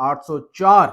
804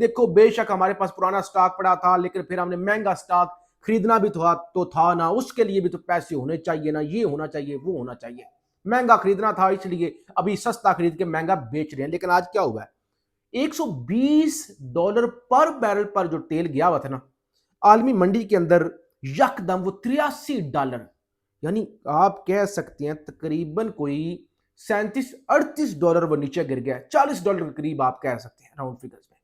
دیکھو بے شک ہمارے پاس پرانا سٹاک پڑا تھا لیکن پھر ہم نے مہنگا سٹاک خریدنا بھی تو تھا نا، اس کے لیے بھی تو پیسے ہونے چاہیے نا، یہ ہونا چاہیے وہ ہونا چاہیے، مہنگا خریدنا تھا اس لیے ابھی سستا خرید کے مہنگا بیچ رہے ہیں۔ لیکن آج کیا ہوا ہے، $120 پر بیرل پر جو تیل گیا ہوا تھا نا عالمی منڈی کے اندر، یکدم وہ $83، یعنی آپ کہہ سکتے ہیں تقریباً کوئی $37-38 وہ نیچے گر گیا، $40 کے قریب آپ کہہ سکتے ہیں راؤنڈ فگرز میں،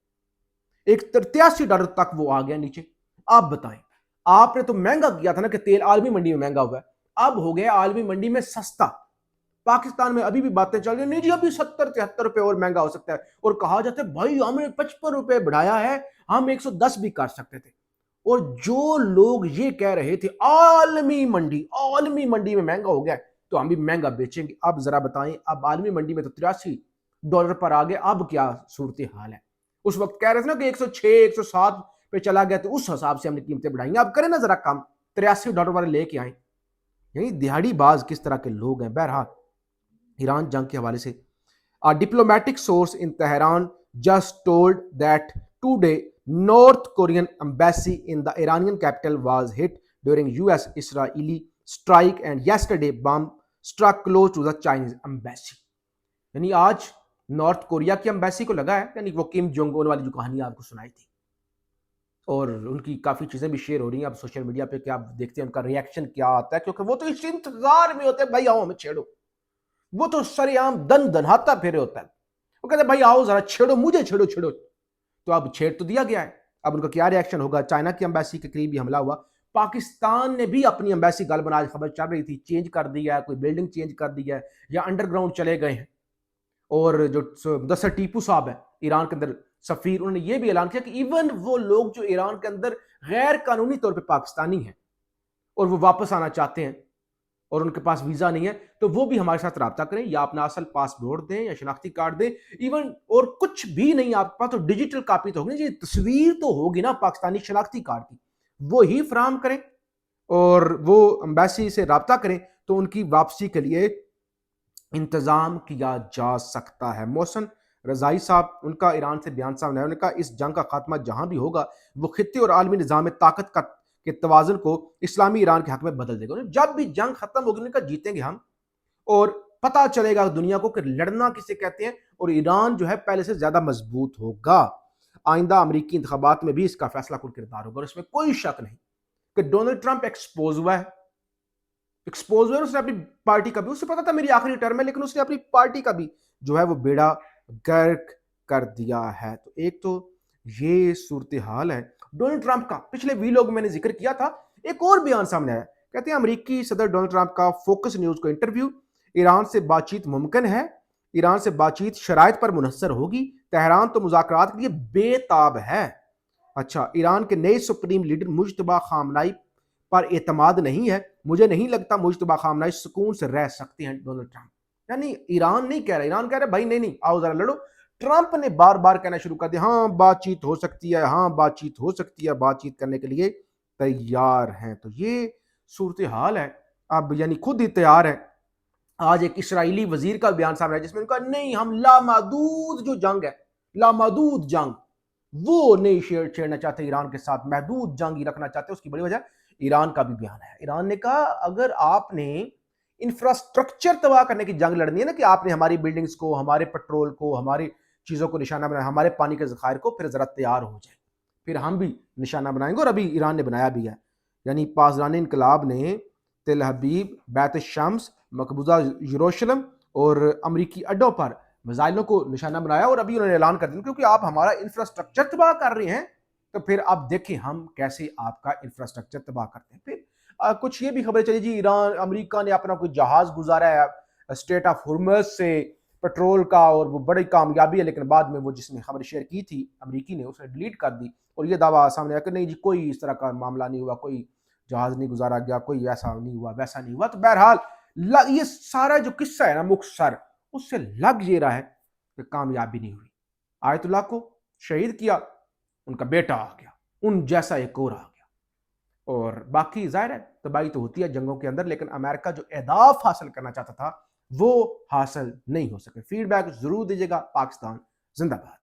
ایک $83 تک وہ آ گیا نیچے۔ آپ بتائیں، آپ نے تو مہنگا کیا تھا نا کہ تیل عالمی منڈی میں مہنگا ہوا ہے، اب ہو گیا عالمی منڈی میں سستا۔ پاکستان میں ابھی بھی باتیں چل رہی ہیں، نہیں جی ابھی $70-73 اور مہنگا ہو سکتا ہے، اور کہا جاتا ہے بھائی ہم نے $55 بڑھایا ہے، ہم 110 بھی کر سکتے تھے۔ اور جو لوگ یہ کہہ رہے تھے عالمی منڈی میں مہنگا ہو گیا تو ہم بھی مہنگا بیچیں گے، اب ذرا بتائیں، اب عالمی منڈی میں تو $83 پر آ گئے، اب کیا صورتحال ہے؟ اس وقت کہہ رہے تھے نا کہ 106 107 پہ چلا گیا تو اس حساب سے ہم نے قیمتیں بڑھائیں گے، اب کریں نا ذرا کم، $83 والے لے کے آئیں۔ یعنی دہاڑی باز کس طرح کے لوگ ہیں۔ بہرحال ایران جنگ کے حوالے سے diplomatic source in Tehran just told that today North Korean embassy in the Iranian capital was hit during US-Israeli strike and yesterday bomb struck close to the Chinese embassy۔ یعنی آج نارتھ کوریا کی embassy کو لگا ہے، یعنی وہ Kim Jong Un والی جو کہانی آپ کو سنائی تھی، اور ان کی کافی چیزیں بھی شیئر ہو رہی ہیں اب سوشل میڈیا پہ کہ آپ دیکھتے ہیں ان کا ریئیکشن کیا آتا ہے، کیونکہ وہ تو اس انتظار میں ہوتے ہیں بھائی آؤ ہمیں چھیڑو، وہ تو سر عام دنہاتا پھیرے ہوتا ہے، وہ کہتے ہیں بھائی آؤ ذرا چھیڑو مجھے، چھیڑو تو اب چھیڑ تو دیا گیا ہے، اب ان کا کیا ریئیکشن ہوگا؟ چائنا کی امبیسی کے قریب بھی حملہ ہوا، پاکستان نے بھی اپنی امبیسی غالباً آج خبر چل رہی تھی چینج کر دیا ہے، کوئی بلڈنگ چینج کر دی ہے یا انڈر گراؤنڈ چلے گئے ہیں، اور جو مدثر ٹیپو صاحب ہے ایران کے اندر سفیر، انہوں نے یہ بھی اعلان کیا کہ ایون وہ لوگ جو ایران کے اندر غیر قانونی طور پہ پاکستانی ہیں اور وہ واپس آنا چاہتے ہیں اور ان کے پاس ویزا نہیں ہے تو وہ بھی ہمارے ساتھ رابطہ کریں، یا اپنا اصل پاسپورٹ دیں یا شناختی کارڈ دیں، ایون اور کچھ بھی نہیں آپ کے پاس تو ڈیجیٹل کاپی تو ہوگی، تصویر تو ہوگی نا پاکستانی شناختی کارڈ کی، وہی فراہم کریں اور وہ امبیسی سے رابطہ کریں تو ان کی واپسی کے لیے انتظام کیا جا سکتا ہے۔ محسن رضائی صاحب، ان کا ایران سے بیان سامنے آیا، انہوں نے کہا اس جنگ کا خاتمہ جہاں بھی ہوگا وہ خطے اور عالمی نظام طاقت کے توازن کو اسلامی ایران کے حق میں بدل دے گا۔ جب بھی جنگ ختم ہوگی، انہوں نے کہا جیتیں گے ہم، اور پتہ چلے گا دنیا کو کہ لڑنا کسے کہتے ہیں، اور ایران جو ہے پہلے سے زیادہ مضبوط ہوگا۔ آئندہ امریکی انتخابات میں بھی اس کا فیصلہ کن کردار ہوگا، اور اس میں کوئی شک نہیں کہ ڈونلڈ ٹرمپ ایکسپوز ہوا ہے، اس نے اپنی پارٹی کا بھی، اسے پتا تھا میری آخری ٹرم ہے لیکن اس نے اپنی پارٹی کا بھی جو ہے وہ بیڑا گرک کر دیا ہے۔ تو ایک تو یہ صورتحال ہے ڈونلڈ ٹرمپ کا۔ پچھلے ویلوگ میں نے ذکر کیا تھا، ایک اور بیان سامنے آیا، کہتے ہیں امریکی صدر ڈونلڈ ٹرمپ کا فوکس نیوز کو انٹرویو، ایران سے بات چیت ممکن ہے، ایران سے بات چیت شرائط پر منحصر ہوگی، تہران تو مذاکرات کے لیے بے تاب ہے۔ اچھا، ایران کے نئے سپریم لیڈر مجتبیٰ خامنائی پر اعتماد نہیں ہے، مجھے نہیں لگتا مجتبیٰ خامنائی سکون سے رہ سکتے ہیں۔ ڈونلڈ ٹرمپ یعنی ایران نہیں کہہ رہا، ایران کہہ رہا بھائی نہیں آؤ ذرا لڑو، ٹرمپ نے بار بار کہنا شروع کر دیا ہاں بات چیت ہو سکتی ہے، ہاں بات چیت ہو سکتی ہے، بات چیت کرنے کے لیے تیار ہیں۔ تو یہ صورتحال ہے، اب یعنی خود ہی تیار ہے۔ آج ایک اسرائیلی وزیر کا بیان سامنے آیا جس میں انہوں نے کہا نہیں ہم لامحدود جو جنگ ہے، لامحدود جنگ وہ نہیں چھیڑنا چاہتے ایران کے ساتھ، محدود جنگ ہی رکھنا چاہتے ہیں۔ اس کی بڑی وجہ ایران کا بھی بیان ہے، ایران نے کہا اگر آپ نے انفراسٹرکچر تباہ کرنے کی جنگ لڑنی ہے نا، کہ آپ نے ہماری بلڈنگز کو، ہمارے پیٹرول کو، ہماری چیزوں کو نشانہ بنایا، ہمارے پانی کے ذخائر کو، پھر ذرا تیار ہو جائے، پھر ہم بھی نشانہ بنائیں گے، اور ابھی ایران نے بنایا بھی ہے۔ یعنی پاسداران انقلاب نے تل حبیب، بیت الشمس، مقبوضہ یروشلم اور امریکی اڈوں پر میزائلوں کو نشانہ بنایا، اور ابھی انہوں نے اعلان کر دیا کیونکہ آپ ہمارا انفراسٹرکچر تباہ کر رہے ہیں تو پھر آپ دیکھیں ہم کیسے آپ کا انفراسٹرکچر تباہ کرتے ہیں۔ پھر کچھ یہ بھی خبریں چلی جی ایران امریکہ نے اپنا کوئی جہاز گزارا ہے اسٹریٹ آف ہرمز سے پیٹرول کا، اور وہ بڑی کامیابی ہے، لیکن بعد میں وہ جس نے خبر شیئر کی تھی امریکی نے، اس نے ڈیلیٹ کر دی، اور یہ دعویٰ سامنے آیا کہ نہیں جی کوئی اس طرح کا معاملہ نہیں ہوا، کوئی جہاز نہیں گزارا گیا، کوئی ایسا نہیں ہوا، ویسا نہیں ہوا۔ تو بہرحال یہ سارا جو قصہ ہے نا مختصر، اس سے لگ یہ رہا ہے کہ کامیابی نہیں ہوئی۔ آیت اللہ کو شہید کیا، ان کا بیٹا آ گیا، ان جیسا ایک اور آ گیا، اور باقی ظاہر ہے تباہی تو ہوتی ہے جنگوں کے اندر، لیکن امریکہ جو اہداف حاصل کرنا چاہتا تھا وہ حاصل نہیں ہو سکے۔ فیڈ بیک ضرور دیجیے گا۔ پاکستان زندہ باد۔